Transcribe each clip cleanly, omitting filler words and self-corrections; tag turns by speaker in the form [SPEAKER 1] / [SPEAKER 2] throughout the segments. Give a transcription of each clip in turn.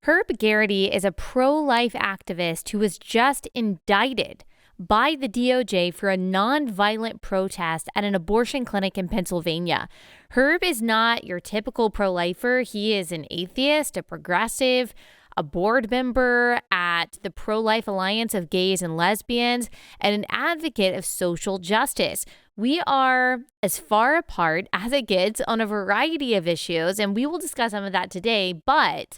[SPEAKER 1] Herb Geraghty is a pro-life activist who was just indicted by the DOJ for a nonviolent protest at an abortion clinic in Pennsylvania. Herb is not your typical pro-lifer. He is an atheist, a progressive, a board member at the Pro-Life Alliance of Gays and Lesbians, and an advocate of social justice. We are as far apart as it gets on a variety of issues, and we will discuss some of that today, but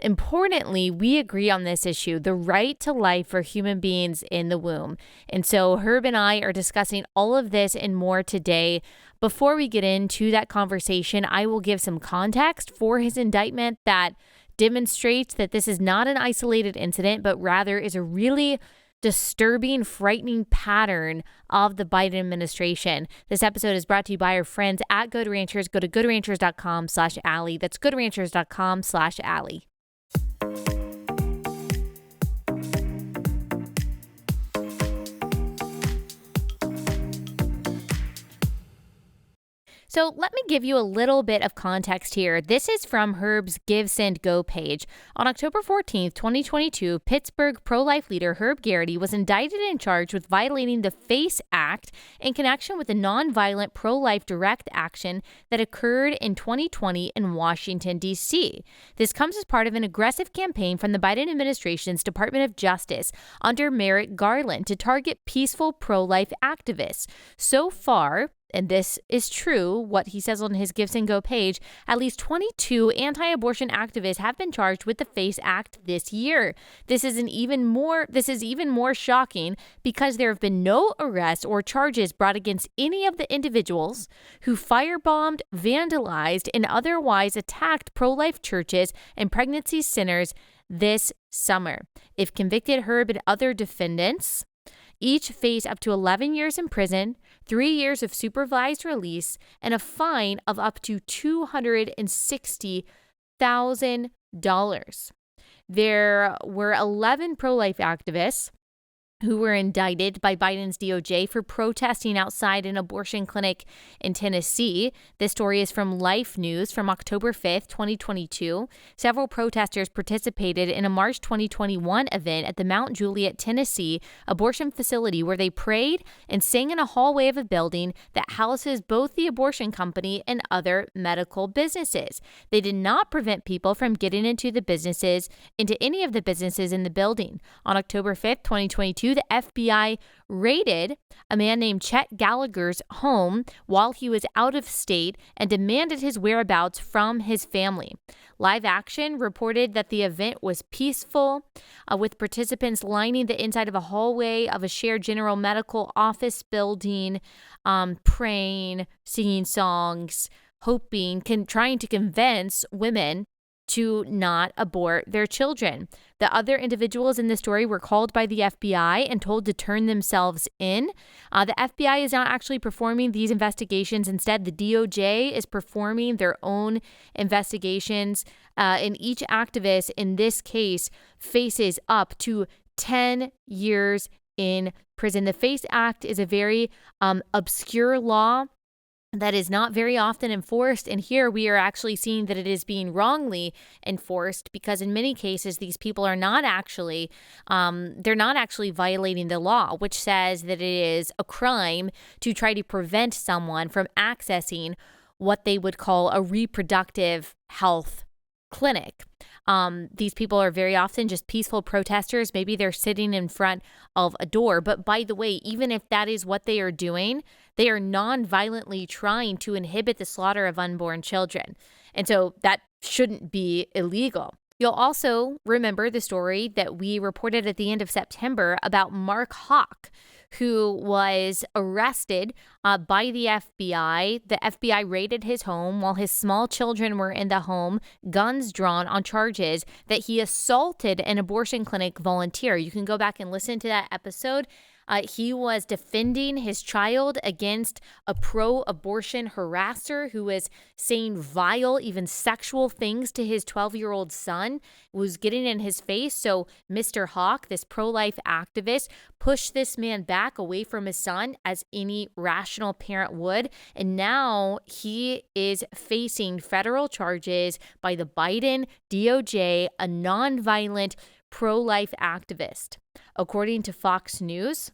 [SPEAKER 1] importantly, we agree on this issue, the right to life for human beings in the womb. And so Herb and I are discussing all of this and more today. Before we get into that conversation, I will give some context for his indictment that demonstrates that this is not an isolated incident, but rather is a really disturbing, frightening pattern of the Biden administration. This episode is brought to you by our friends at Good Ranchers. Go to goodranchers.com/Allie. That's goodranchers.com/Allie. So let me give you a little bit of context here. This is from Herb's Give, Send, Go page. On October 14th, 2022, Pittsburgh pro-life leader Herb Geraghty was indicted and charged with violating the FACE Act in connection with a nonviolent pro-life direct action that occurred in 2020 in Washington, D.C. This comes as part of an aggressive campaign from the Biden administration's Department of Justice under Merrick Garland to target peaceful pro-life activists. So far, and this is true, what he says on his Give, Send, Go page, at least 22 anti-abortion activists have been charged with the FACE Act this year. This is even more shocking because there have been no arrests or charges brought against any of the individuals who firebombed, vandalized, and otherwise attacked pro-life churches and pregnancy centers this summer. If convicted, Herb and other defendants each face up to 11 years in prison, 3 years of supervised release, and a fine of up to $260,000. There were 11 pro-life activists who were indicted by Biden's DOJ for protesting outside an abortion clinic in Tennessee. This story is from Life News from October 5th, 2022. Several protesters participated in a March 2021 event at the Mount Juliet, Tennessee abortion facility where they prayed and sang in a hallway of a building that houses both the abortion company and other medical businesses. They did not prevent people from getting into any of the businesses in the building. On October 5th, 2022, the FBI raided a man named Chet Gallagher's home while he was out of state and demanded his whereabouts from his family. Live Action reported that the event was peaceful, with participants lining the inside of a hallway of a shared general medical office building, praying, singing songs, trying to convince women to not abort their children. The other individuals in the story were called by the FBI and told to turn themselves in. The FBI is not actually performing these investigations. Instead, the DOJ is performing their own investigations. And each activist in this case faces up to 10 years in prison. The FACE Act is a very obscure law that is not very often enforced. And here we are actually seeing that it is being wrongly enforced because in many cases, these people are not actually, they're not actually violating the law, which says that it is a crime to try to prevent someone from accessing what they would call a reproductive health clinic. These people are very often just peaceful protesters. Maybe they're sitting in front of a door. But by the way, even if that is what they are doing, they are non-violently trying to inhibit the slaughter of unborn children. And so that shouldn't be illegal. You'll also remember the story that we reported at the end of September about Mark Hawk, who was arrested by the FBI. The FBI raided his home while his small children were in the home, guns drawn on charges that he assaulted an abortion clinic volunteer. You can go back and listen to that episode. He was defending his child against a pro-abortion harasser who was saying vile, even sexual things to his 12-year-old son, was getting in his face. So Mr. Hawk, this pro-life activist, pushed this man back away from his son as any rational parent would. And now he is facing federal charges by the Biden DOJ, a nonviolent pro-life activist. According to Fox News,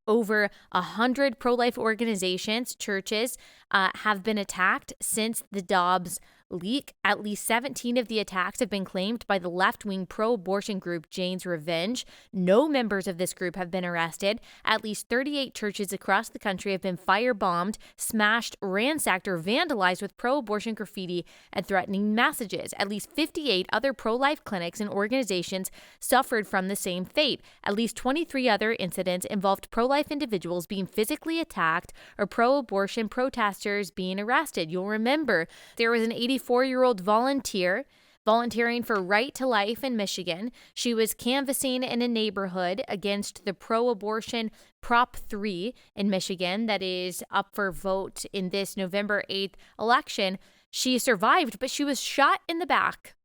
[SPEAKER 1] over 100 pro-life organizations, churches, have been attacked since the Dobbs leak. At least 17 of the attacks have been claimed by the left-wing pro-abortion group Jane's Revenge. No members of this group have been arrested. At least 38 churches across the country have been firebombed, smashed, ransacked, or vandalized with pro-abortion graffiti and threatening messages. At least 58 other pro-life clinics and organizations suffered from the same fate. At least 23 other incidents involved pro-life individuals being physically attacked or pro-abortion protesters being arrested. You'll remember there was an 84-year-old volunteering for Right to Life in Michigan. She was canvassing in a neighborhood against the pro-abortion Prop 3 in Michigan that is up for vote in this November 8th election. She survived, but she was shot in the back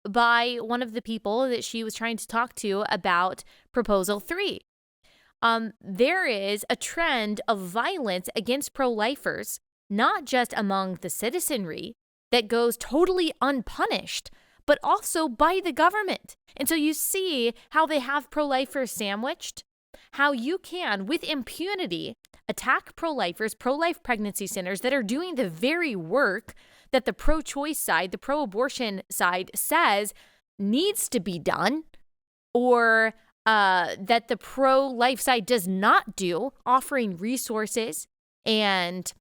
[SPEAKER 1] by one of the people that she was trying to talk to about Proposal 3. There is a trend of violence against pro-lifers, not just among the citizenry, that goes totally unpunished, but also by the government. And so you see how they have pro-lifers sandwiched, how you can, with impunity, attack pro-lifers, pro-life pregnancy centers that are doing the very work that the pro-choice side, the pro-abortion side says needs to be done, or that the pro-life side does not do, offering resources and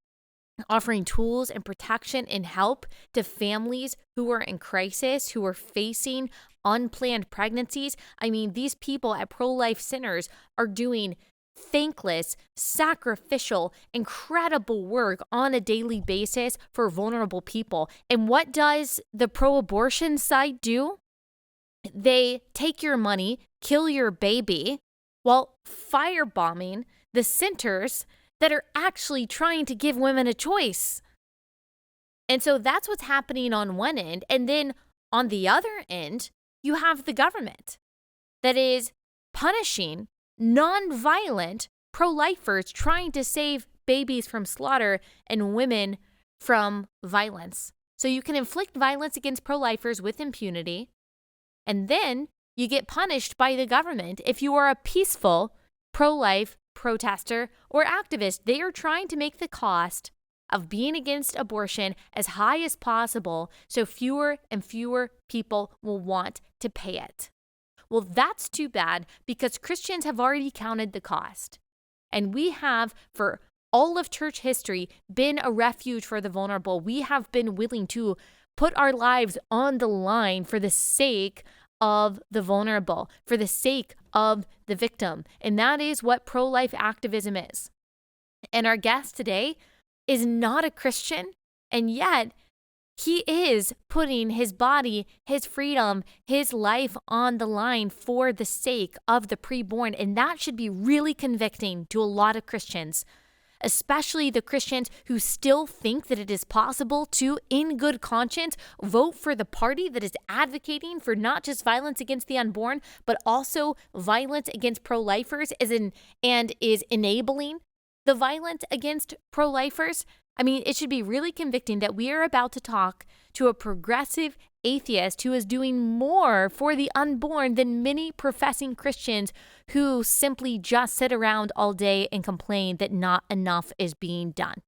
[SPEAKER 1] offering tools and protection and help to families who are in crisis, who are facing unplanned pregnancies. I mean, these people at pro-life centers are doing thankless, sacrificial, incredible work on a daily basis for vulnerable people. And what does the pro-abortion side do? They take your money, kill your baby, while firebombing the centers that are actually trying to give women a choice. And so that's what's happening on one end. And then on the other end, you have the government that is punishing non-violent pro-lifers trying to save babies from slaughter and women from violence. So you can inflict violence against pro-lifers with impunity, and then you get punished by the government if you are a peaceful pro-life protester or activist. They are trying to make the cost of being against abortion as high as possible so fewer and fewer people will want to pay it. Well, that's too bad because Christians have already counted the cost. And we have, for all of church history, been a refuge for the vulnerable. We have been willing to put our lives on the line for the sake of the vulnerable, for the sake of the victim. And that is what pro-life activism is. And our guest today is not a Christian, and yet he is putting his body, his freedom, his life on the line for the sake of the preborn. And that should be really convicting to a lot of Christians, especially the Christians who still think that it is possible to, in good conscience, vote for the party that is advocating for not just violence against the unborn, but also violence against pro-lifers and is enabling the violence against pro-lifers. I mean, it should be really convicting that we are about to talk to a progressive atheist who is doing more for the unborn than many professing Christians who simply just sit around all day and complain that not enough is being done.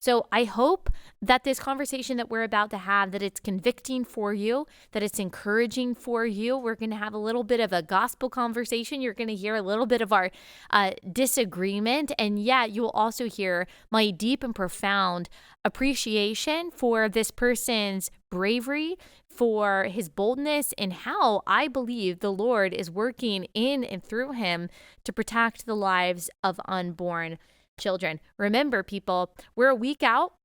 [SPEAKER 1] So I hope that this conversation that we're about to have, that it's convicting for you, that it's encouraging for you. We're going to have a little bit of a gospel conversation. You're going to hear a little bit of our disagreement. And yet you'll also hear my deep and profound appreciation for this person's bravery, for his boldness, and how I believe the Lord is working in and through him to protect the lives of unborn children. Remember, people, we're a week out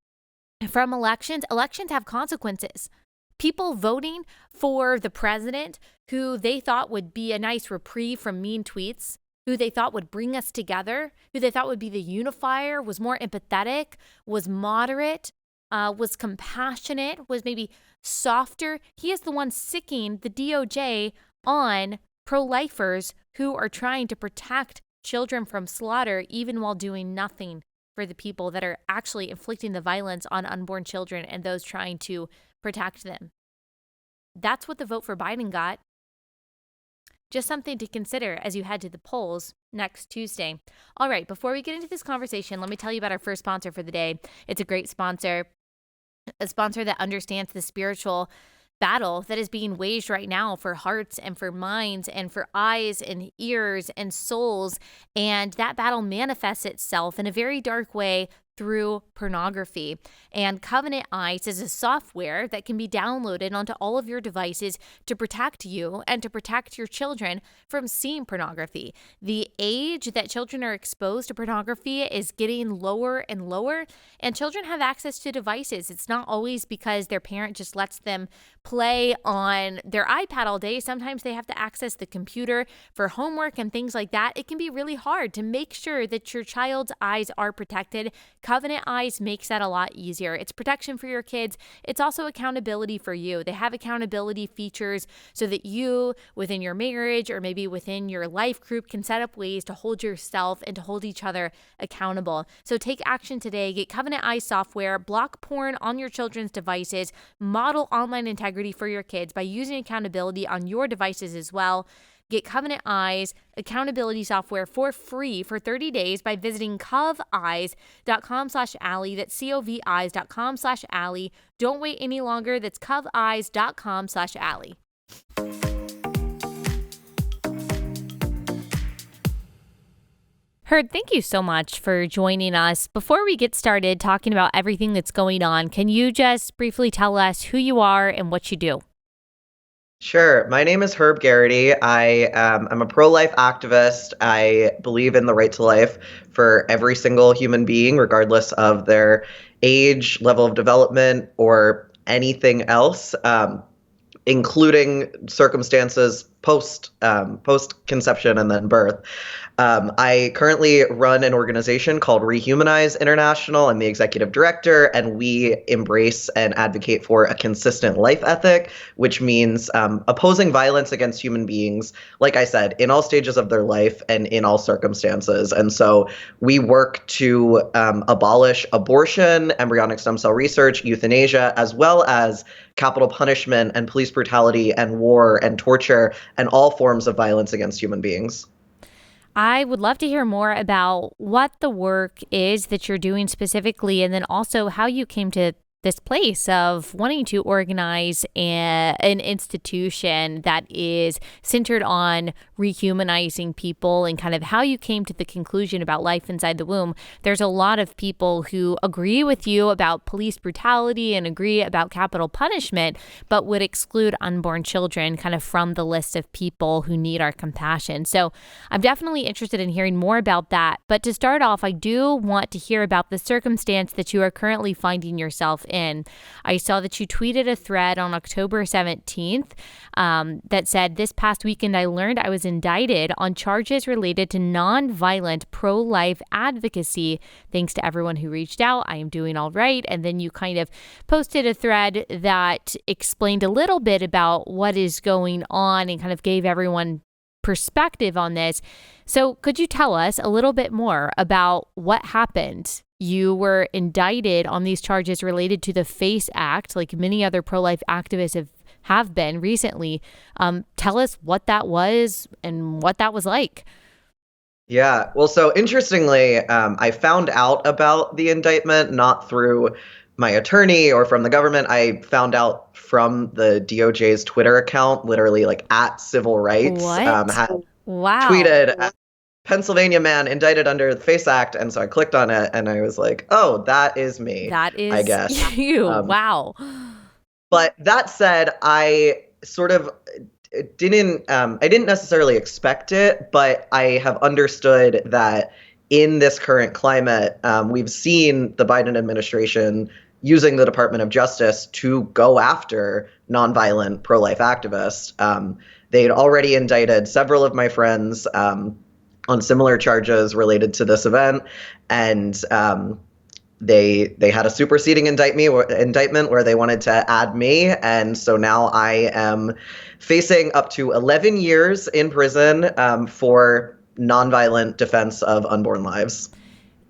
[SPEAKER 1] from elections. Elections have consequences. People voting for the president who they thought would be a nice reprieve from mean tweets who they thought would bring us together, who they thought would be the unifier, was more empathetic, was moderate, was compassionate, was maybe softer. He is the one sicking the DOJ on pro-lifers who are trying to protect children from slaughter, even while doing nothing for the people that are actually inflicting the violence on unborn children and those trying to protect them. That's what the vote for Biden got. Just something to consider as you head to the polls next Tuesday. All right, before we get into this conversation, let me tell you about our first sponsor for the day. It's a great sponsor, a sponsor that understands the spiritual battle that is being waged right now for hearts and for minds and for eyes and ears and souls. And that battle manifests itself in a very dark way through pornography. And Covenant Eyes is a software that can be downloaded onto all of your devices to protect you and to protect your children from seeing pornography. The age that children are exposed to pornography is getting lower and lower, and children have access to devices. It's not always because their parent just lets them play on their iPad all day. Sometimes they have to access the computer for homework and things like that. It can be really hard to make sure that your child's eyes are protected. Covenant Eyes makes that a lot easier. It's protection for your kids. It's also accountability for you. They have accountability features so that you, within your marriage or maybe within your life group, can set up ways to hold yourself and to hold each other accountable. So take action today. Get Covenant Eyes software, block porn on your children's devices, model online integrity for your kids by using accountability on your devices as well. Get Covenant Eyes accountability software for free for 30 days by visiting coveyes.com/Allie. That's coveyes.com/Allie. Don't wait any longer. That's coveyes.com/Allie. Herb, thank you so much for joining us. Before we get started talking about everything that's going on, can you just briefly tell us who you are and what you do?
[SPEAKER 2] Sure. My name is Herb Geraghty. I'm a pro-life activist. I believe in the right to life for every single human being, regardless of their age, level of development, or anything else, including circumstances post conception and then birth. I currently run an organization called Rehumanize International. I'm the executive director, and we embrace and advocate for a consistent life ethic, which means opposing violence against human beings, like I said, in all stages of their life and in all circumstances. And so we work to abolish abortion, embryonic stem cell research, euthanasia, as well as capital punishment and police brutality and war and torture and all forms of violence against human beings.
[SPEAKER 1] I would love to hear more about what the work is that you're doing specifically, and then also how you came to this place of wanting to organize an institution that is centered on rehumanizing people, and kind of how you came to the conclusion about life inside the womb. There's a lot of people who agree with you about police brutality and agree about capital punishment, but would exclude unborn children kind of from the list of people who need our compassion. So I'm definitely interested in hearing more about that. But to start off, I do want to hear about the circumstance that you are currently finding yourself in. I saw that you tweeted a thread on October 17th that said, "This past weekend, I learned I was indicted on charges related to nonviolent pro-life advocacy. Thanks to everyone who reached out. I am doing all right." And then you kind of posted a thread that explained a little bit about what is going on and kind of gave everyone perspective on this. So could you tell us a little bit more about what happened? You were indicted on these charges related to the FACE Act, like many other pro-life activists have been recently. Tell us what that was and what that was like.
[SPEAKER 2] Yeah, well, so interestingly, I found out about the indictment not through my attorney or from the government. I found out from the DOJ's Twitter account, literally like at Civil Rights.
[SPEAKER 1] What? Wow.
[SPEAKER 2] Tweeted, "Pennsylvania man indicted under the FACE Act." And so I clicked on it and I was like, oh, that is me.
[SPEAKER 1] That is
[SPEAKER 2] I guess.
[SPEAKER 1] you. Wow.
[SPEAKER 2] But that said, I sort of didn't necessarily expect it, but I have understood that in this current climate, we've seen the Biden administration using the Department of Justice to go after nonviolent pro-life activists. They'd already indicted several of my friends on similar charges related to this event, and they had a superseding indictment where they wanted to add me, and so now I am facing up to 11 years in prison for nonviolent defense of unborn lives.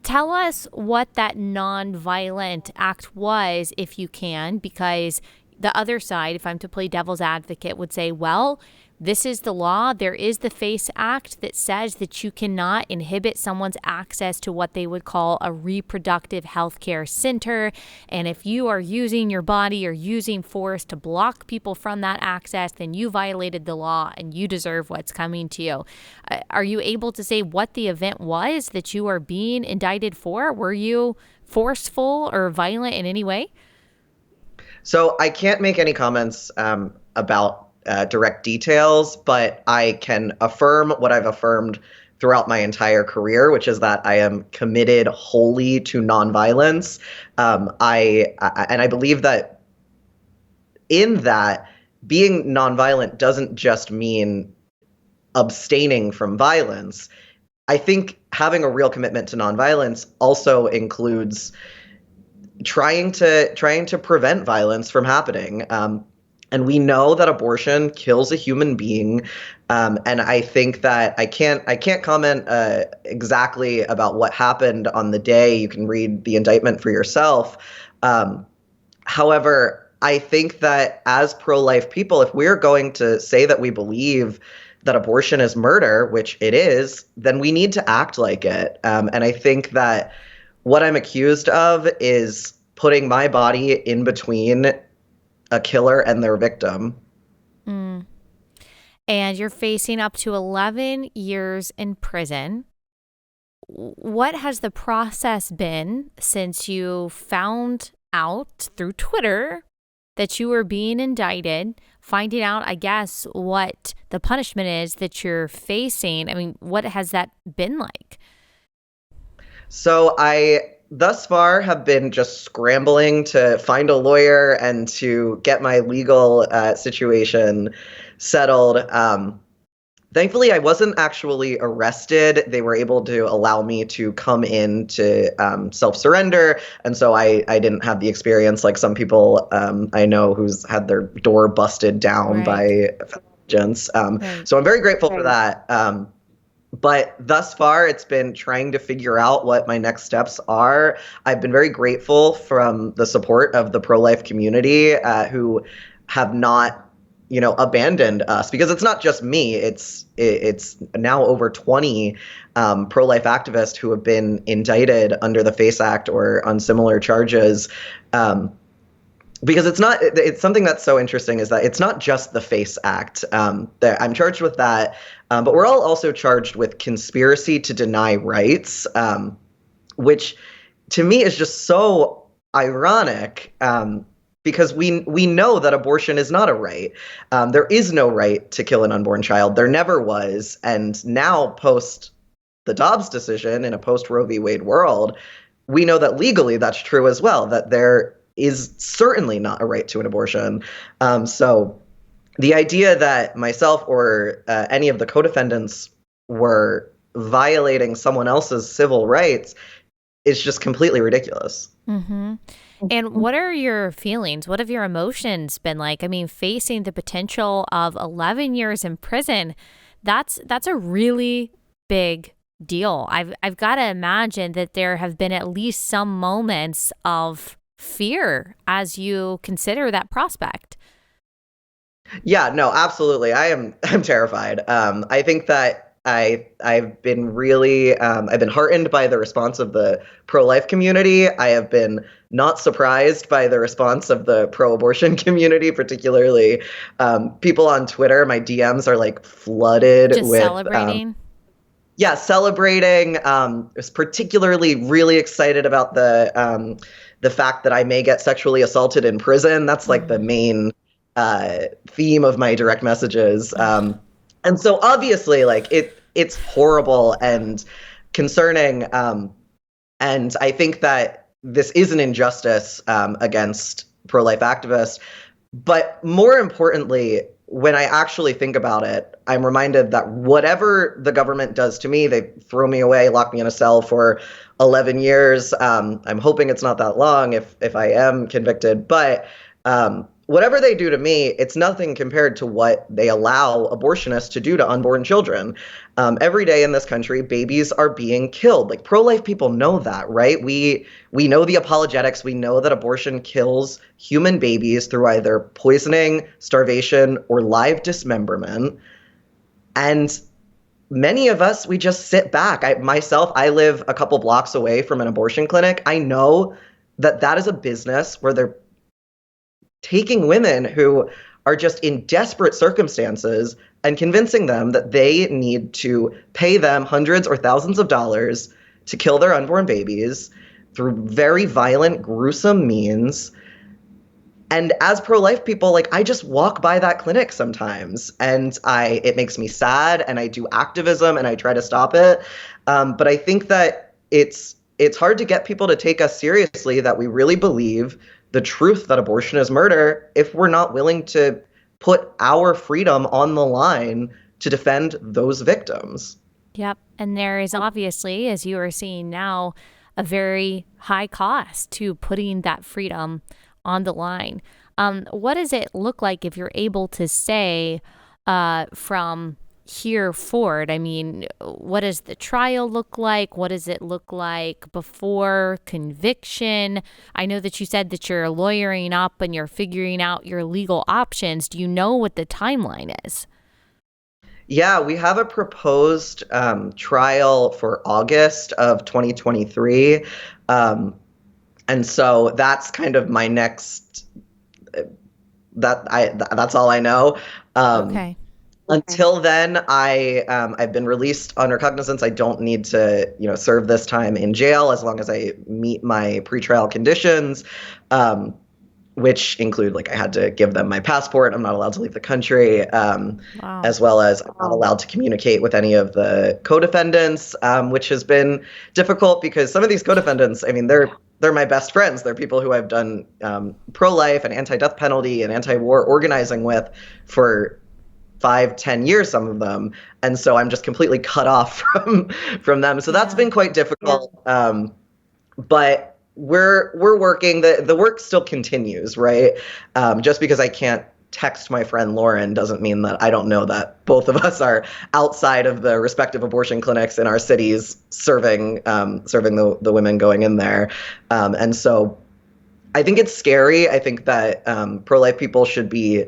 [SPEAKER 1] Tell us what that nonviolent act was, if you can, because the other side, if I'm to play devil's advocate, would say, well, this is the law. There is the FACE Act that says that you cannot inhibit someone's access to what they would call a reproductive health care center. And if you are using your body or using force to block people from that access, then you violated the law and you deserve what's coming to you. Are you able to say what the event was that you are being indicted for? Were you forceful or violent in any way?
[SPEAKER 2] So I can't make any comments about direct details, but I can affirm what I've affirmed throughout my entire career, which is that I am committed wholly to nonviolence. I believe that in that, being nonviolent doesn't just mean abstaining from violence. I think having a real commitment to nonviolence also includes trying to prevent violence from happening. And we know that abortion kills a human being. And I think that I can't comment exactly about what happened on the day. You can read the indictment for yourself. However, I think that as pro-life people, if we're going to say that we believe that abortion is murder, which it is, then we need to act like it. And I think that what I'm accused of is putting my body in between a killer and their victim.
[SPEAKER 1] Mm. And you're facing up to 11 years in prison. What has the process been since you found out through Twitter that you were being indicted, finding out, I guess, what the punishment is that you're facing? I mean, what has that been like?
[SPEAKER 2] So I thus far have been just scrambling to find a lawyer and to get my legal situation settled. Thankfully, I wasn't actually arrested. They were able to allow me to come in to self-surrender. And so I didn't have the experience like some people I know who's had their door busted down by agents. So I'm very grateful for that. But thus far, it's been trying to figure out what my next steps are. I've been very grateful from the support of the pro-life community who have not, abandoned us, because it's not just me. It's now over 20 pro-life activists who have been indicted under the FACE Act or on similar charges. Because it's something that's so interesting is that it's not just the FACE Act. I'm charged with that, but we're all also charged with conspiracy to deny rights, which to me is just so ironic, because we know that abortion is not a right. There is no right to kill an unborn child. There never was. And now, post the Dobbs decision in a post-Roe v. Wade world, we know that legally that's true as well, that there is certainly not a right to an abortion. So the idea that myself or any of the co-defendants were violating someone else's civil rights is just completely ridiculous.
[SPEAKER 1] Mm-hmm. And what are your feelings? What have your emotions been like? I mean, facing the potential of 11 years in prison, that's a really big deal. I've got to imagine that there have been at least some moments of fear as you consider that prospect.
[SPEAKER 2] Yeah, no, absolutely. I'm terrified. I think that I've been really I've been heartened by the response of the pro-life community. I have been not surprised by the response of the pro-abortion community, particularly people on Twitter. My DMs are like flooded
[SPEAKER 1] just
[SPEAKER 2] with
[SPEAKER 1] celebrating.
[SPEAKER 2] Celebrating. I was particularly really excited about the fact that I may get sexually assaulted in prison. That's like the main theme of my direct messages. And so obviously, like it's horrible and concerning. And I think that this is an injustice against pro-life activists. But more importantly, when I actually think about it, I'm reminded that whatever the government does to me, they throw me away, lock me in a cell for 11 years. I'm hoping it's not that long if I am convicted, but whatever they do to me, it's nothing compared to what they allow abortionists to do to unborn children. Every day in this country, babies are being killed. Like pro-life people know that, right? We know the apologetics. We know that abortion kills human babies through either poisoning, starvation, or live dismemberment. And many of us, we just sit back. I live a couple blocks away from an abortion clinic. I know that that is a business where they're taking women who are just in desperate circumstances and convincing them that they need to pay them hundreds or thousands of dollars to kill their unborn babies through very violent, gruesome means. And as pro-life people, like I just walk by that clinic sometimes and it makes me sad, and I do activism and I try to stop it. But I think that it's hard to get people to take us seriously, that we really believe the truth that abortion is murder, if we're not willing to put our freedom on the line to defend those victims.
[SPEAKER 1] Yep. And there is obviously, as you are seeing now, a very high cost to putting that freedom on the line. What does it look like if you're able to say from here forward? I mean, what does the trial look like? What does it look like before conviction? I know that you said that you're lawyering up and you're figuring out your legal options. Do you know what the timeline is?
[SPEAKER 2] Yeah, we have a proposed trial for August of 2023. And so that's kind of my next, that's all I know.
[SPEAKER 1] Okay.
[SPEAKER 2] Until then, I've been released on recognizance. I don't need to, serve this time in jail as long as I meet my pretrial conditions, which include, like, I had to give them my passport. I'm not allowed to leave the country,
[SPEAKER 1] Wow.
[SPEAKER 2] as well as I'm not allowed to communicate with any of the co-defendants, which has been difficult because some of these co-defendants, I mean, they're my best friends. They're people who I've done pro-life and anti-death penalty and anti-war organizing with for 5-10 years, some of them, and so I'm just completely cut off from them. So that's been quite difficult. But we're working. The work still continues, right? Just because I can't text my friend Lauren doesn't mean that I don't know that both of us are outside of the respective abortion clinics in our cities serving the women going in there. And so I think it's scary. I think that pro-life people should be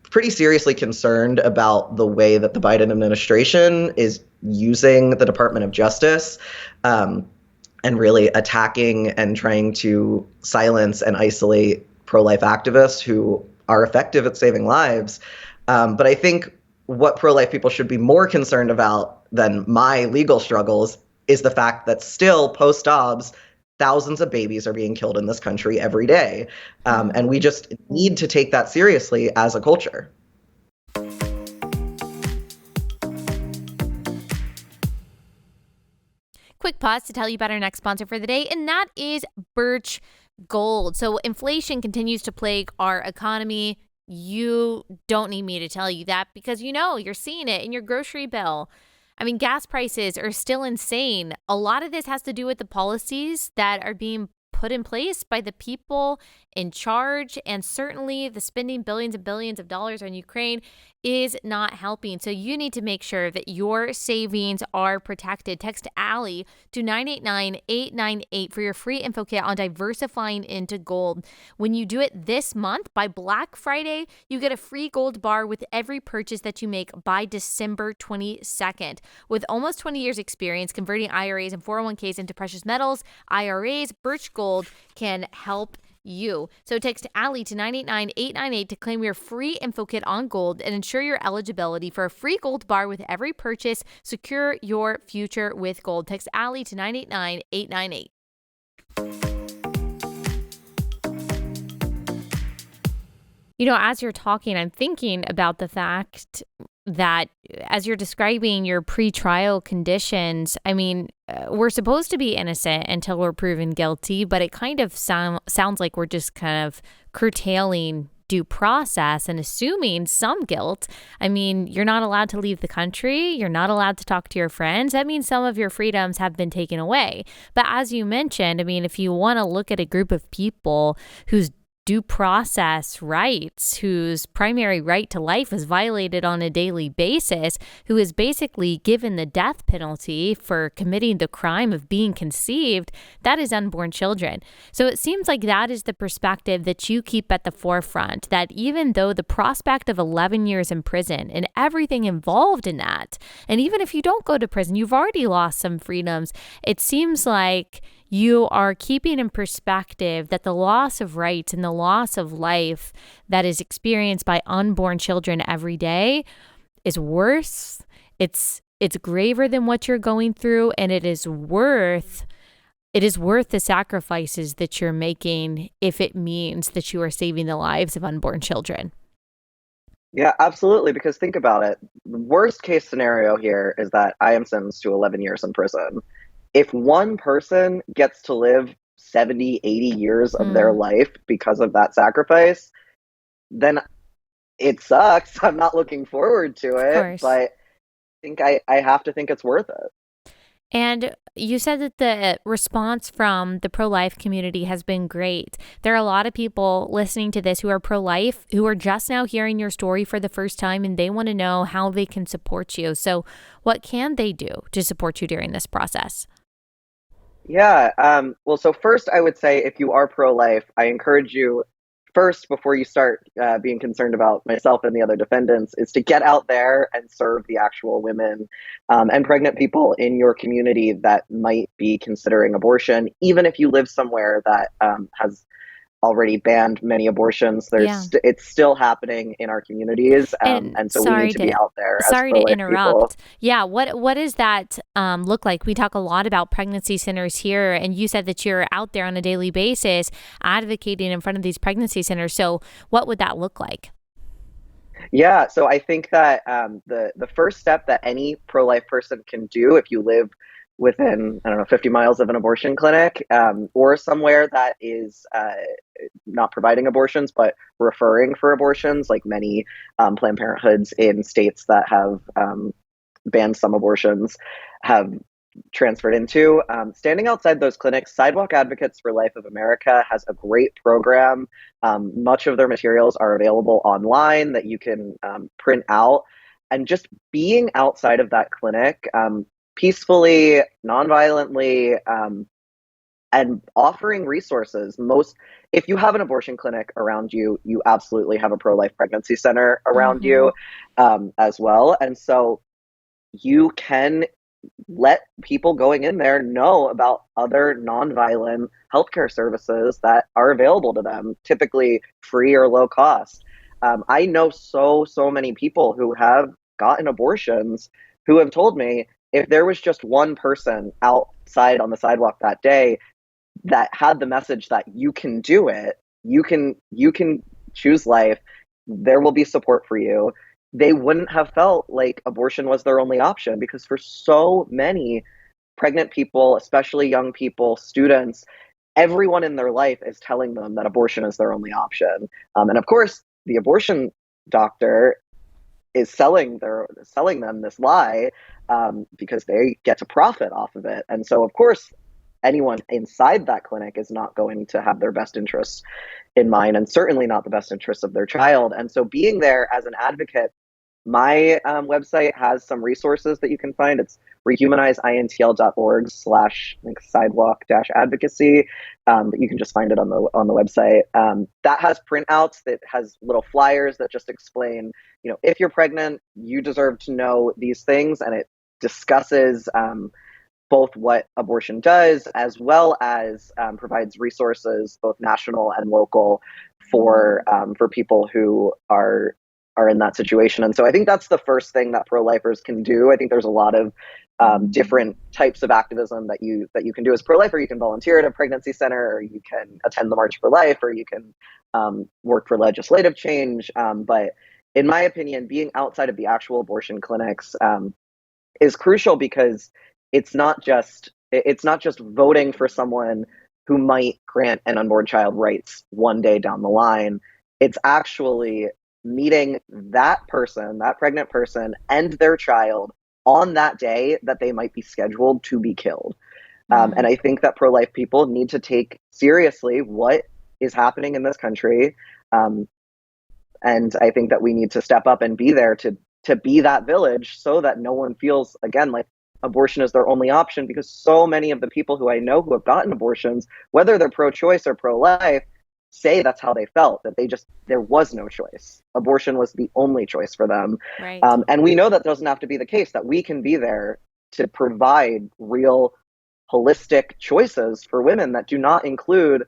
[SPEAKER 2] pretty seriously concerned about the way that the Biden administration is using the Department of Justice, and really attacking and trying to silence and isolate pro-life activists who are effective at saving lives. But I think what pro-life people should be more concerned about than my legal struggles is the fact that still post-Dobbs, thousands of babies are being killed in this country every day. And we just need to take that seriously as a culture.
[SPEAKER 1] Quick pause to tell you about our next sponsor for the day, and that is Birch Gold. So inflation continues to plague our economy. You don't need me to tell you that because you're seeing it in your grocery bill. I mean, gas prices are still insane. A lot of this has to do with the policies that are being put in place by the people in charge, and certainly the spending billions and billions of dollars on Ukraine is not helping. So you need to make sure that your savings are protected. Text Allie to 989-898 for your free info kit on diversifying into gold. When you do it this month, by Black Friday, you get a free gold bar with every purchase that you make by December 22nd. With almost 20 years experience converting IRAs and 401ks into precious metals, IRAs, Birch Gold can help you. So text Allie to 989-898 to claim your free info kit on gold and ensure your eligibility for a free gold bar with every purchase. Secure your future with gold. Text Allie to 989-898. As you're talking, I'm thinking about the fact that as you're describing your pretrial conditions, I mean, we're supposed to be innocent until we're proven guilty, but it kind of sounds like we're just kind of curtailing due process and assuming some guilt, I mean, you're not allowed to leave the country. You're not allowed to talk to your friends. That means some of your freedoms have been taken away. But as you mentioned, I mean, if you want to look at a group of people whose due process rights, whose primary right to life is violated on a daily basis, who is basically given the death penalty for committing the crime of being conceived, that is unborn children. So it seems like that is the perspective that you keep at the forefront, that even though the prospect of 11 years in prison and everything involved in that, and even if you don't go to prison, you've already lost some freedoms, it seems like you are keeping in perspective that the loss of rights and the loss of life that is experienced by unborn children every day is worse. It's graver than what you're going through, and it is worth the sacrifices that you're making if it means that you are saving the lives of unborn children.
[SPEAKER 2] Yeah, absolutely. Because think about it. The worst case scenario here is that I am sentenced to 11 years in prison. If one person gets to live 70, 80 years of their life because of that sacrifice, then it sucks. I'm not looking forward to it, but I think I have to think it's worth it.
[SPEAKER 1] And you said that the response from the pro-life community has been great. There are a lot of people listening to this who are pro-life, who are just now hearing your story for the first time, and they want to know how they can support you. So what can they do to support you during this process?
[SPEAKER 2] Yeah. Well, so first, I would say if you are pro-life, I encourage you first, before you start being concerned about myself and the other defendants, is to get out there and serve the actual women and pregnant people in your community that might be considering abortion, even if you live somewhere that has already banned many abortions. It's still happening in our communities, and so we need to be out there as
[SPEAKER 1] sorry to
[SPEAKER 2] pro-life
[SPEAKER 1] interrupt.
[SPEAKER 2] people.
[SPEAKER 1] Yeah, what does that look like? We talk a lot about pregnancy centers here, and you said that you're out there on a daily basis advocating in front of these pregnancy centers. So what would that look like?
[SPEAKER 2] Yeah, so I think that the first step that any pro-life person can do, if you live within, I don't know, 50 miles of an abortion clinic, or somewhere that is not providing abortions but referring for abortions, like many Planned Parenthoods in states that have banned some abortions have transferred into. Standing outside those clinics, Sidewalk Advocates for Life of America has a great program. Much of their materials are available online that you can print out. And just being outside of that clinic, peacefully, nonviolently, and offering resources. If you have an abortion clinic around you, you absolutely have a pro-life pregnancy center around you as well. And so you can let people going in there know about other nonviolent healthcare services that are available to them, typically free or low cost. I know so many people who have gotten abortions who have told me, if there was just one person outside on the sidewalk that day that had the message that you can do it, you can choose life, there will be support for you, they wouldn't have felt like abortion was their only option. Because for so many pregnant people, especially young people, students, everyone in their life is telling them that abortion is their only option. And of course, the abortion doctor is selling them this lie, because they get to profit off of it. And so, of course, anyone inside that clinic is not going to have their best interests in mind, and certainly not the best interests of their child. And so being there as an advocate, my website has some resources that you can find. It's rehumanizeintl.org/sidewalk-advocacy. But you can just find it on the website. That has printouts, that has little flyers that just explain, if you're pregnant, you deserve to know these things, and it discusses both what abortion does, as well as provides resources, both national and local, for people who are in that situation. And so I think that's the first thing that pro-lifers can do. I think there's a lot of different types of activism that you can do as pro-lifer. You can volunteer at a pregnancy center, or you can attend the March for Life, or you can work for legislative change. But in my opinion, being outside of the actual abortion clinics is crucial, because it's not just voting for someone who might grant an unborn child rights one day down the line. It's actually meeting that person, that pregnant person, and their child on that day that they might be scheduled to be killed. And
[SPEAKER 1] Mm,
[SPEAKER 2] I think that pro life people need to take seriously what is happening in this country. Um, and I think that we need to step up and be there to be that village so that no one feels again like abortion is their only option, because so many of the people who I know who have gotten abortions, whether they're pro-choice or pro-life, say that's how they felt, that they just there was no choice. Abortion was the only choice for them.
[SPEAKER 1] right.
[SPEAKER 2] And we know that doesn't have to be the case, that we can be there to provide real holistic choices for women that do not include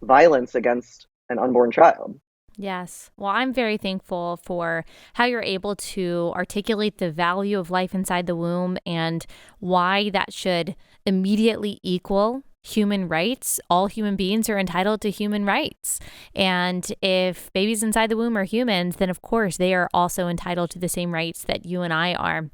[SPEAKER 2] violence against an unborn child.
[SPEAKER 1] Yes. Well, I'm very thankful for how you're able to articulate the value of life inside the womb and why that should immediately equal human rights. All human beings are entitled to human rights. And if babies inside the womb are humans, then of course they are also entitled to the same rights that you and I are.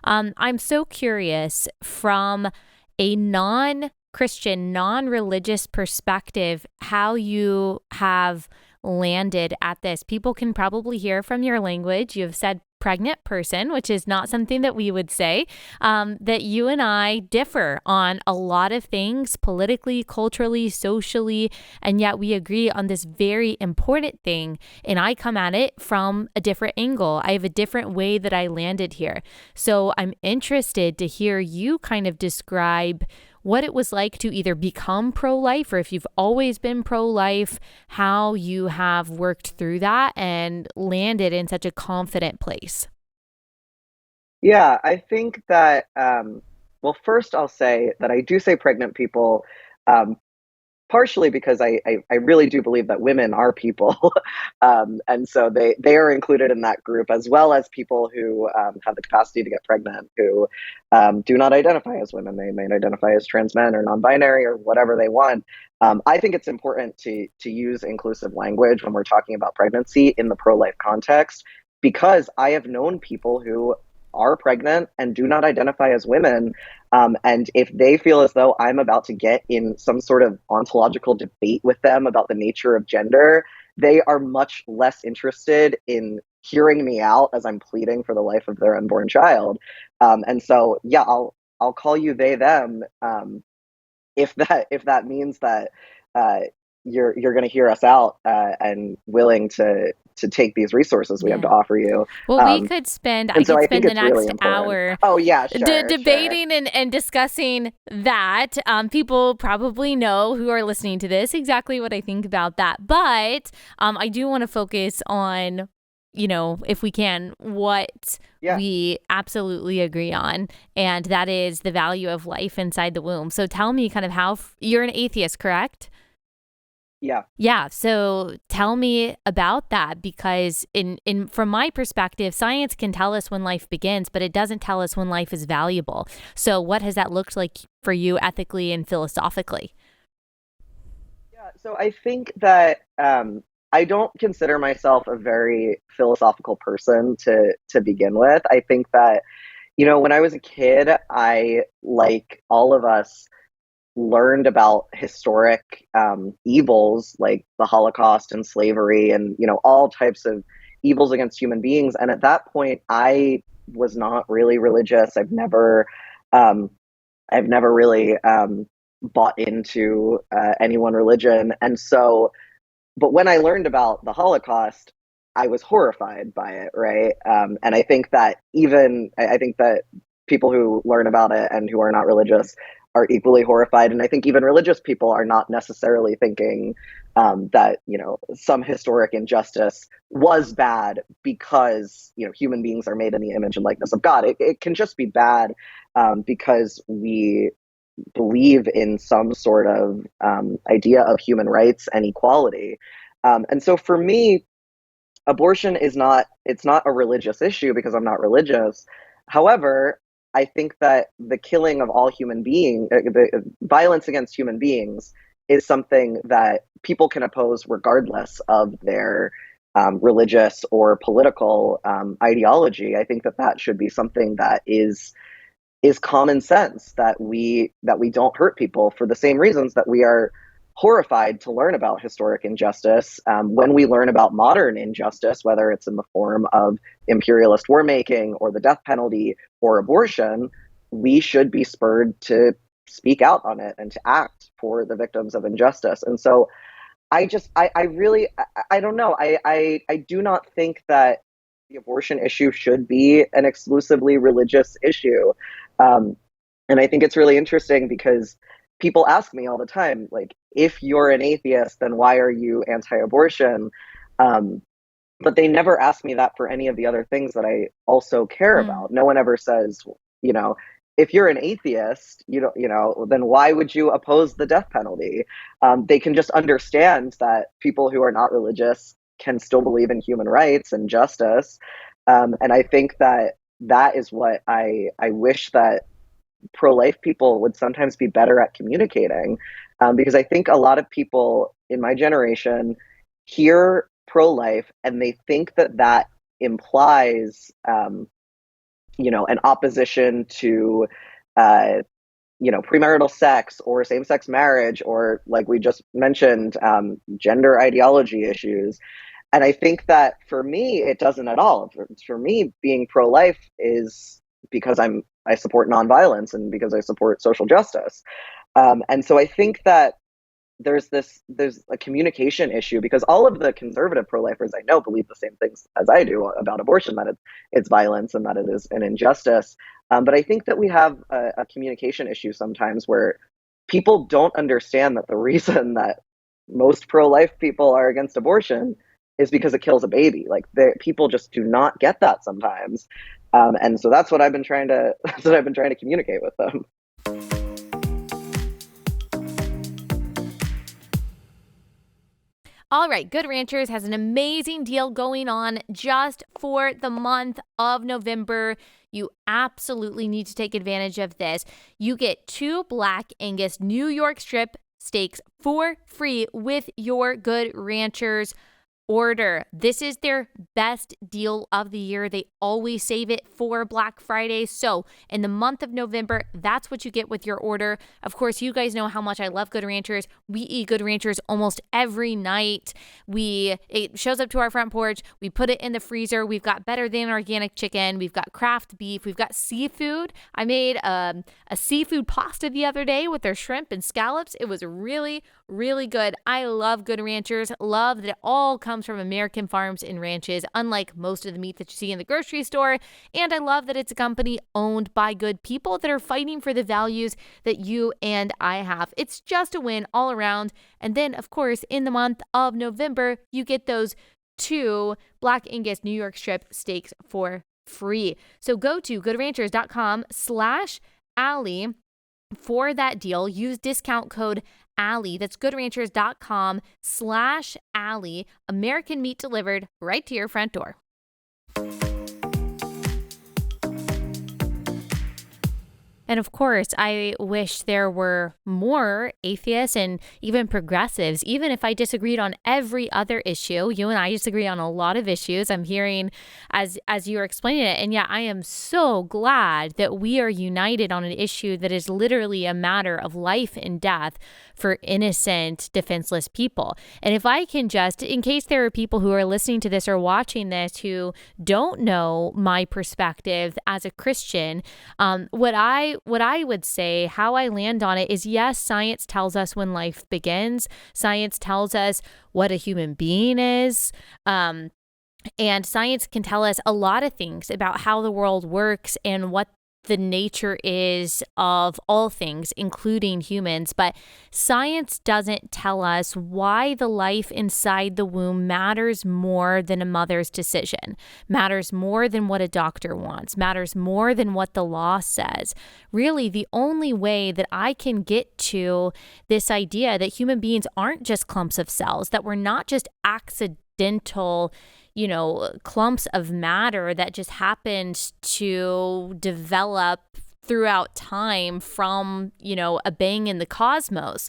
[SPEAKER 1] I'm so curious from a non-Christian, non-religious perspective, how you have landed at this. People can probably hear from your language. You've said pregnant person, which is not something that we would say, that you and I differ on a lot of things politically, culturally, socially, and yet we agree on this very important thing. And I come at it from a different angle. I have a different way that I landed here. So I'm interested to hear you kind of describe what it was like to either become pro-life or if you've always been pro-life, how you have worked through that and landed in such a confident place.
[SPEAKER 2] Yeah, I think that, well, first I'll say that I do say pregnant people, um, partially because I really do believe that women are people. And so they are included in that group, as well as people who have the capacity to get pregnant, who do not identify as women. They may identify as trans men or non binary or whatever they want. I think it's important to use inclusive language when we're talking about pregnancy in the pro life context, because I have known people who are pregnant and do not identify as women. And if they feel as though I'm about to get in some sort of ontological debate with them about the nature of gender, they are much less interested in hearing me out as I'm pleading for the life of their unborn child. And so, yeah, I'll call you they them, if that means that uh, you're going to hear us out and willing to take these resources we have to
[SPEAKER 1] Yeah.
[SPEAKER 2] offer you.
[SPEAKER 1] Well,
[SPEAKER 2] Um,
[SPEAKER 1] I
[SPEAKER 2] and so
[SPEAKER 1] could
[SPEAKER 2] I think
[SPEAKER 1] spend the
[SPEAKER 2] it's really
[SPEAKER 1] next
[SPEAKER 2] important.
[SPEAKER 1] hour
[SPEAKER 2] Oh yeah, sure, sure.
[SPEAKER 1] debating and discussing that. People probably know who are listening to this exactly what I think about that. But I do want to focus on, if we can, what
[SPEAKER 2] Yeah,
[SPEAKER 1] we absolutely agree on. And that is the value of life inside the womb. So tell me kind of how you're an atheist, correct?
[SPEAKER 2] yeah.
[SPEAKER 1] Yeah, so tell me about that because in from my perspective, science can tell us when life begins, but it doesn't tell us when life is valuable. So what has that looked like for you ethically and philosophically?
[SPEAKER 2] Yeah, so I think that I don't consider myself a very philosophical person to begin with. I think that, when I was a kid, I, like all of us, learned about historic evils like the Holocaust and slavery and, all types of evils against human beings. And at that point, I was not really religious. Um, I've never really bought into any one religion. And so, but when I learned about the Holocaust, I was horrified by it, right? And I think that I think that people who learn about it and who are not religious are equally horrified. And I think even religious people are not necessarily thinking that, some historic injustice was bad because, human beings are made in the image and likeness of God. It can just be bad because we believe in some sort of idea of human rights and equality. And so for me, abortion it's not a religious issue because I'm not religious. However, I think that the killing of all the violence against human beings is something that people can oppose regardless of their religious or political ideology. I think that that should be something that is common sense, that we don't hurt people for the same reasons that we are horrified to learn about historic injustice. When we learn about modern injustice, whether it's in the form of imperialist war making or the death penalty or abortion, we should be spurred to speak out on it and to act for the victims of injustice. And so I really, I don't know. I do not think that the abortion issue should be an exclusively religious issue. And I think it's really interesting because people ask me all the time, like, if you're an atheist, then why are you anti-abortion? But they never ask me that for any of the other things that I also care about. No one ever says, you know, if you're an atheist, then why would you oppose the death penalty? They can just understand that people who are not religious can still believe in human rights and justice. And I think that that is what I wish that pro-life people would sometimes be better at communicating, because I think a lot of people in my generation hear pro-life and they think that that implies, an opposition to, premarital sex or same-sex marriage, or, like we just mentioned, gender ideology issues. And I think that for me, it doesn't at all. For me, being pro-life is because I support nonviolence and because I support social justice. And so I think that there's a communication issue, because all of the conservative pro-lifers I know believe the same things as I do about abortion, that it's violence and that it is an injustice. But I think that we have a communication issue sometimes where people don't understand that the reason that most pro-life people are against abortion is because it kills a baby. Like, people just do not get that sometimes. And so that's what I've been trying to communicate with them.
[SPEAKER 1] All right, Good Ranchers has an amazing deal going on just for the month of November. You absolutely need to take advantage of this. You get 2 Black Angus New York strip steaks for free with your Good Ranchers order. This is their best deal of the year. They always save it for Black Friday. So in the month of November, that's what you get with your order. Of course, you guys know how much I love Good Ranchers. We eat Good Ranchers almost every night. It shows up to our front porch. We put it in the freezer. We've got better than organic chicken. We've got craft beef. We've got seafood. I made a seafood pasta the other day with their shrimp and scallops. It was really, really good. I love Good Ranchers. Love that it all comes from American farms and ranches, unlike most of the meat that you see in the grocery store. And I love that it's a company owned by good people that are fighting for the values that you and I have. It's just a win all around. And then, of course, in the month of November, you get those 2 Black Angus New York strip steaks for free. So go to goodranchers.com/Allie for that deal. Use discount code Allie. That's goodranchers.com/Allie. American meat delivered right to your front door. And of course, I wish there were more atheists and even progressives, even if I disagreed on every other issue. You and I disagree on a lot of issues. I'm hearing as you were explaining it. And yeah, I am so glad that we are united on an issue that is literally a matter of life and death for innocent, defenseless people. And if I can just, in case there are people who are listening to this or watching this who don't know my perspective as a Christian, what I would say, how I land on it is, yes, science tells us when life begins. Science tells us what a human being is. And science can tell us a lot of things about how the world works and what the nature is of all things, including humans. But science doesn't tell us why the life inside the womb matters more than a mother's decision, matters more than what a doctor wants, matters more than what the law says. Really, the only way that I can get to this idea that human beings aren't just clumps of cells, that we're not just accidental clumps of matter that just happened to develop throughout time from, a bang in the cosmos.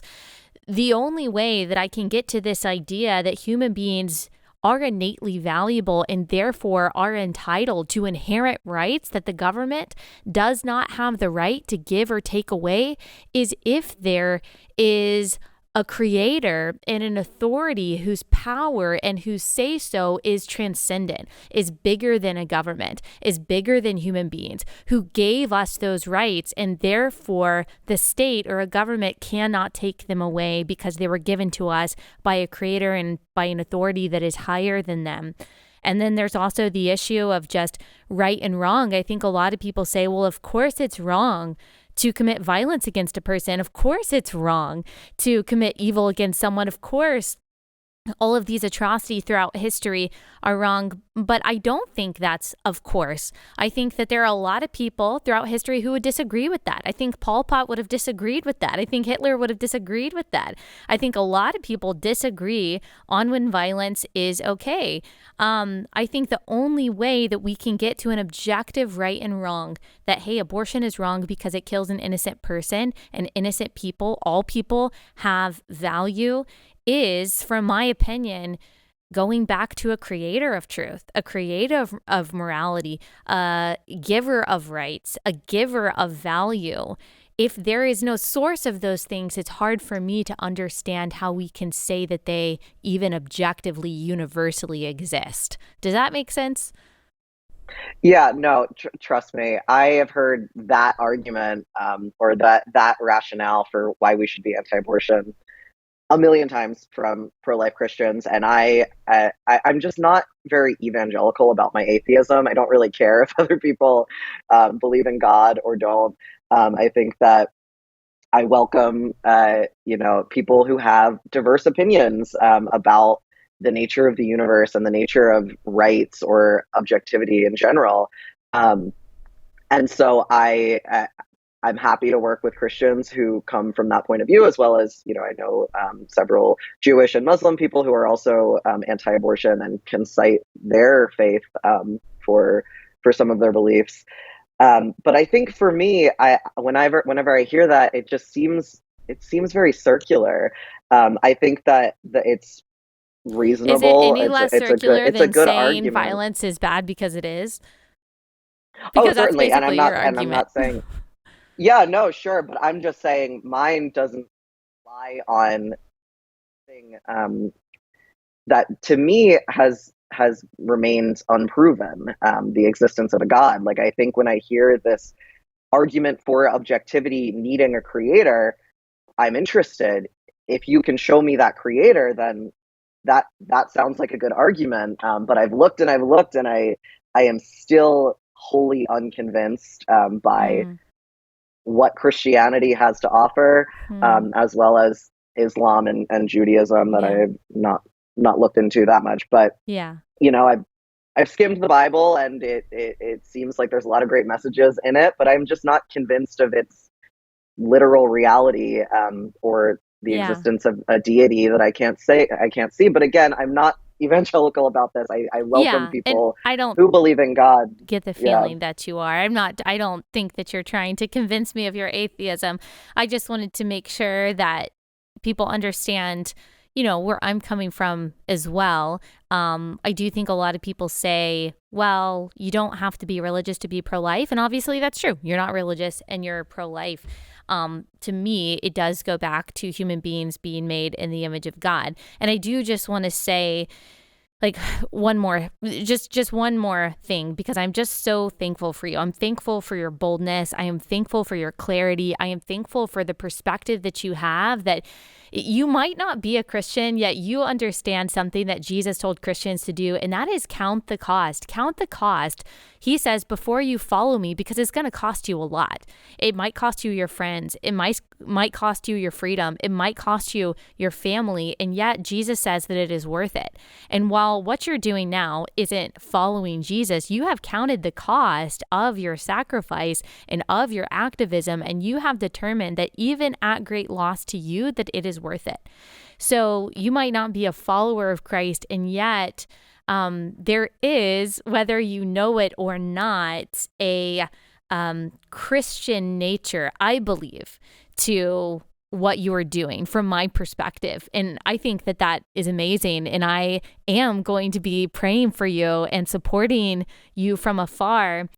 [SPEAKER 1] The only way that I can get to this idea that human beings are innately valuable and therefore are entitled to inherent rights that the government does not have the right to give or take away is if there is a creator and an authority whose power and whose say-so is transcendent, is bigger than a government, is bigger than human beings, who gave us those rights, and therefore the state or a government cannot take them away because they were given to us by a creator and by an authority that is higher than them. And then there's also the issue of just right and wrong. I think a lot of people say, well, of course it's wrong to commit violence against a person. Of course it's wrong to commit evil against someone. Of course, all of these atrocities throughout history are wrong, but I don't think that's of course. I think that there are a lot of people throughout history who would disagree with that. I think Pol Pot would have disagreed with that. I think Hitler would have disagreed with that. I think a lot of people disagree on when violence is okay. I think the only way that we can get to an objective right and wrong, that, hey, abortion is wrong because it kills an innocent person and innocent people, all people have value, is, from my opinion, going back to a creator of truth, a creator of morality, a giver of rights, a giver of value. If there is no source of those things, it's hard for me to understand how we can say that they even objectively, universally exist. Does that make sense?
[SPEAKER 2] Yeah, no, trust me. I have heard that argument, or that rationale for why we should be anti-abortion a million times from pro-life Christians, and I'm just not very evangelical about my atheism. I don't really care if other people believe in God or don't. I think that I welcome people who have diverse opinions about the nature of the universe and the nature of rights or objectivity in general. And so I'm happy to work with Christians who come from that point of view, as well as, I know several Jewish and Muslim people who are also anti-abortion and can cite their faith for some of their beliefs. But I think for me, whenever I hear that, it seems very circular. I think that it's reasonable.
[SPEAKER 1] Is it any less circular than saying
[SPEAKER 2] argument.
[SPEAKER 1] Violence is bad because it is?
[SPEAKER 2] Because certainly, and I'm
[SPEAKER 1] your argument.
[SPEAKER 2] I'm not saying. Yeah, no, sure, but I'm just saying mine doesn't rely on thing that to me has remained unproven, the existence of a God. Like, I think when I hear this argument for objectivity needing a creator, I'm interested. If you can show me that creator, then that sounds like a good argument. But I've looked and I am still wholly unconvinced by what Christianity has to offer, as well as Islam and Judaism that I have not looked into that much. But I've skimmed the Bible, and it seems like there's a lot of great messages in it, but I'm just not convinced of its literal reality, or the existence of a deity that I can't see. But again, I'm not evangelical about this. I welcome people who believe in God.
[SPEAKER 1] Get the feeling that you are. I don't think that you're trying to convince me of your atheism. I just wanted to make sure that people understand, where I'm coming from as well. I do think a lot of people say, well, you don't have to be religious to be pro-life. And obviously that's true. You're not religious and you're pro-life. To me, it does go back to human beings being made in the image of God. And I do just want to say, like, one more thing, because I'm just so thankful for you. I'm thankful for your boldness. I am thankful for your clarity. I am thankful for the perspective that you have, that you might not be a Christian, yet you understand something that Jesus told Christians to do, and that is count the cost. Count the cost. He says, before you follow me, because it's going to cost you a lot. It might cost you your friends. It might cost you your freedom. It might cost you your family. And yet Jesus says that it is worth it. And while what you're doing now isn't following Jesus, you have counted the cost of your sacrifice and of your activism. And you have determined that even at great loss to you, that it is worth it. So you might not be a follower of Christ, and yet there is, whether you know it or not, a Christian nature, I believe, to what you are doing from my perspective. And I think that that is amazing. And I am going to be praying for you and supporting you from afar.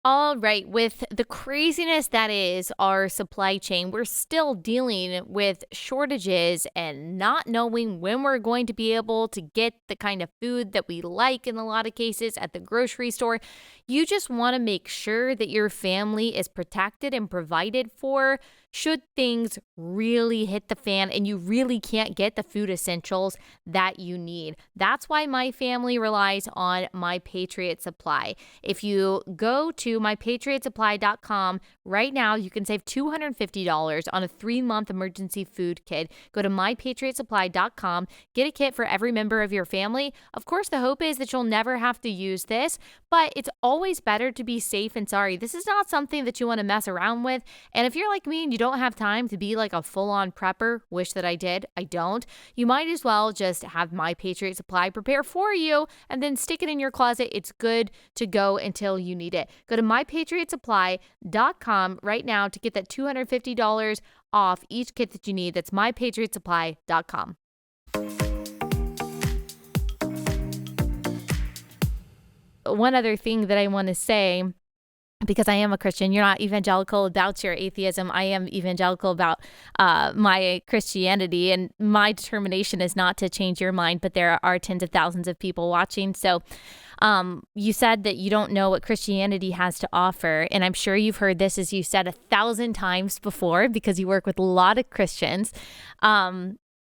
[SPEAKER 1] All right, with the craziness that is our supply chain, we're still dealing with shortages and not knowing when we're going to be able to get the kind of food that we like in a lot of cases at the grocery store. You just want to make sure that your family is protected and provided for should things really hit the fan and you really can't get the food essentials that you need. That's why my family relies on My Patriot Supply. If you go to mypatriotsupply.com right now, you can save $250 on a 3-month emergency food kit. Go to mypatriotsupply.com, get a kit for every member of your family. Of course, the hope is that you'll never have to use this, but it's always better to be safe and sorry. This is not something that you want to mess around with. And if you're like me and you don't have time to be like a full-on prepper, wish that I did, I don't, you might as well just have My Patriot Supply prepare for you and then stick it in your closet. It's good to go until you need it. Go to mypatriotsupply.com right now to get that $250 off each kit that you need. That's mypatriotsupply.com. One other thing that I want to say, because I am a Christian, you're not evangelical about your atheism. I am evangelical about my Christianity, and my determination is not to change your mind, but there are tens of thousands of people watching. So you said that you don't know what Christianity has to offer, and I'm sure you've heard this, as you said 1,000 times before, because you work with a lot of Christians.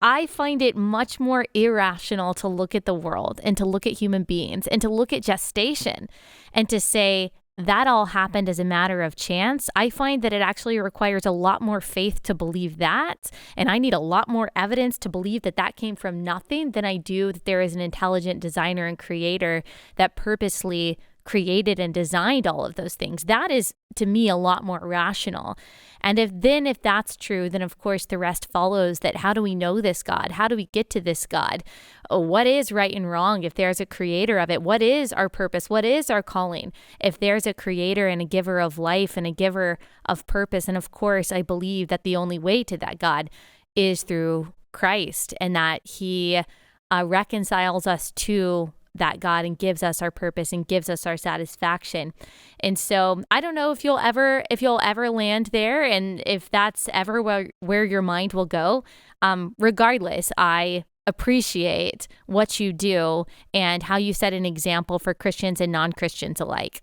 [SPEAKER 1] I find it much more irrational to look at the world and to look at human beings and to look at gestation and to say, that all happened as a matter of chance. I find that it actually requires a lot more faith to believe that. And I need a lot more evidence to believe that that came from nothing than I do that there is an intelligent designer and creator that purposely created and designed all of those things. That is, to me, a lot more rational. And if that's true, then of course the rest follows. That how do we know this God? How do we get to this God? What is right and wrong if there's a creator of it? What is our purpose? What is our calling? If there's a creator and a giver of life and a giver of purpose. And of course, I believe that the only way to that God is through Christ, and that he reconciles us to that God and gives us our purpose and gives us our satisfaction. And so I don't know if you'll ever land there, and if that's ever where your mind will go. Regardless, I appreciate what you do and how you set an example for Christians and non-Christians alike.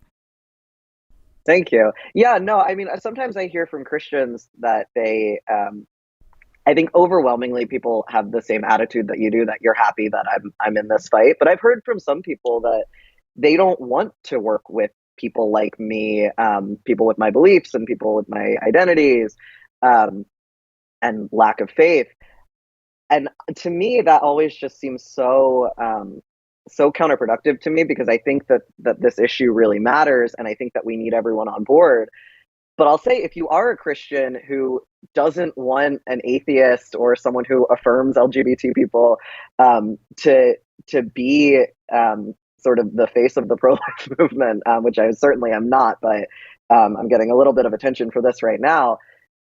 [SPEAKER 2] Thank you. Yeah, no, I mean, sometimes I hear from Christians that they, I think overwhelmingly people have the same attitude that you do, that you're happy that I'm in this fight. But I've heard from some people that they don't want to work with people like me, people with my beliefs and people with my identities, and lack of faith. And to me, that always just seems so counterproductive to me, because I think that this issue really matters, and I think that we need everyone on board. But I'll say, if you are a Christian who doesn't want an atheist or someone who affirms LGBT people to be sort of the face of the pro-life movement, which I certainly am not, but I'm getting a little bit of attention for this right now,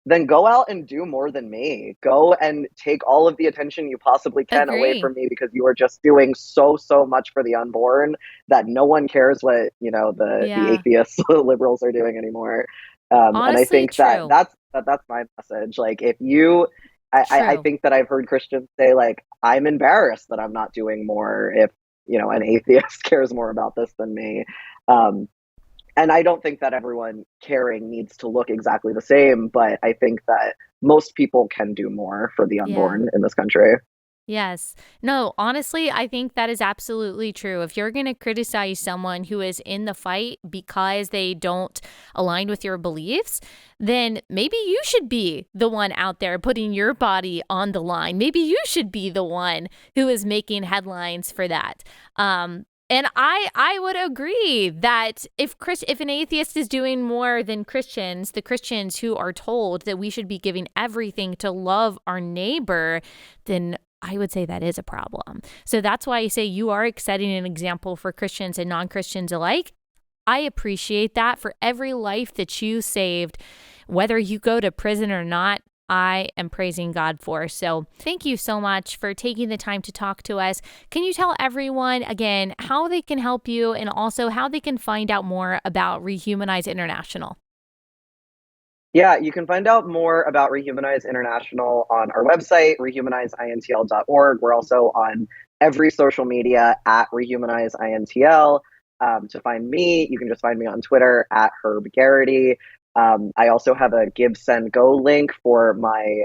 [SPEAKER 2] then go out and do more than me. Go and take all of the attention you possibly can away from me, because you are just doing so much for the unborn that no one cares what, the atheists, liberals are doing anymore.
[SPEAKER 1] Honestly,
[SPEAKER 2] and I think
[SPEAKER 1] true.
[SPEAKER 2] that's my message. Like, if you, I think that I've heard Christians say, like, I'm embarrassed that I'm not doing more if, an atheist cares more about this than me. And I don't think that everyone caring needs to look exactly the same, but I think that most people can do more for the unborn in this country.
[SPEAKER 1] Yes. No, honestly, I think that is absolutely true. If you're going to criticize someone who is in the fight because they don't align with your beliefs, then maybe you should be the one out there putting your body on the line. Maybe you should be the one who is making headlines for that. And I would agree that if an atheist is doing more than Christians, the Christians who are told that we should be giving everything to love our neighbor, then I would say that is a problem. So that's why I say you are setting an example for Christians and non-Christians alike. I appreciate that. For every life that you saved, whether you go to prison or not, I am praising God for. So thank you so much for taking the time to talk to us. Can you tell everyone again how they can help you and also how they can find out more about Rehumanize International?
[SPEAKER 2] Yeah, you can find out more about Rehumanize International on our website, rehumanizeintl.org. We're also on every social media at rehumanizeintl. To find me, you can just find me on Twitter at Herb Geraghty. I also have a Give Send Go link for my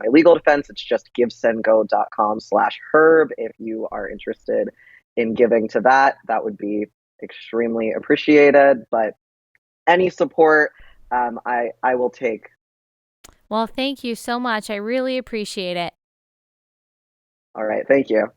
[SPEAKER 2] legal defense. It's just givesendgo.com/Herb. If you are interested in giving to that, that would be extremely appreciated. But any support, I will take.
[SPEAKER 1] Well, thank you so much. I really appreciate it.
[SPEAKER 2] All right, thank you.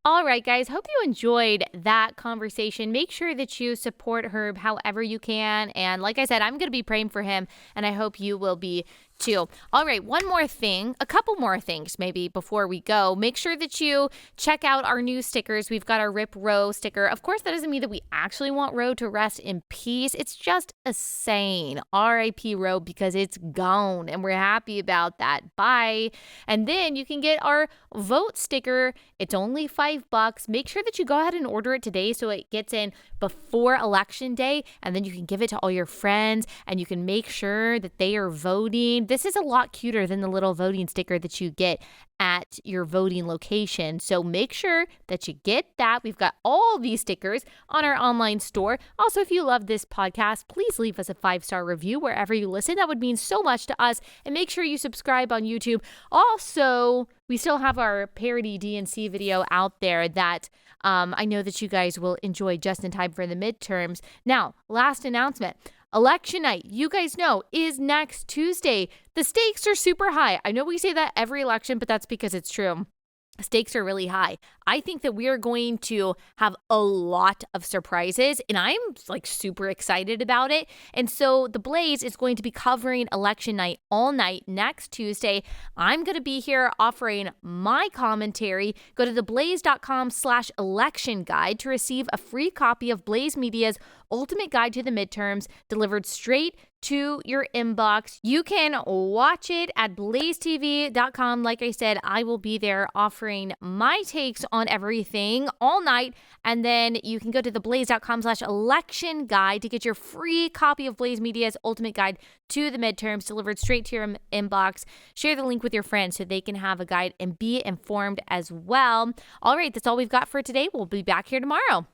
[SPEAKER 1] All right, guys, hope you enjoyed that conversation. Make sure that you support Herb however you can. And like I said, I'm going to be praying for him, and I hope you will be too. All right, one more thing, a couple more things maybe before we go. Make sure that you check out our new stickers. We've got our Rip Roe sticker. Of course, that doesn't mean that we actually want Roe to rest in peace. It's just a saying, R.I.P. Roe, because it's gone, and we're happy about that. Bye. And then you can get our vote sticker. It's only $5. Make sure that you go ahead and order it today so it gets in before Election Day, and then you can give it to all your friends, and you can make sure that they are voting. This is a lot cuter than the little voting sticker that you get at your voting location. So make sure that you get that. We've got all these stickers on our online store. Also, if you love this podcast, please leave us a 5-star review wherever you listen. That would mean so much to us. And make sure you subscribe on YouTube. Also, we still have our parody DNC video out there that I know that you guys will enjoy just in time for the midterms. Now, last announcement. Election night, you guys know, is next Tuesday. The stakes are super high. I know we say that every election, but that's because it's true. Stakes are really high. I think that we are going to have a lot of surprises, and I'm like super excited about it. And so the Blaze is going to be covering election night all night next Tuesday. I'm going to be here offering my commentary. Go to theblaze.com/election guide to receive a free copy of Blaze Media's Ultimate Guide to the Midterms delivered straight to your inbox. You can watch it at blazetv.com. Like I said, I will be there offering my takes on everything all night. And then you can go to theblaze.com/election guide to get your free copy of Blaze Media's Ultimate Guide to the Midterms delivered straight to your inbox. Share the link with your friends so they can have a guide and be informed as well. All right, that's all we've got for today. We'll be back here tomorrow.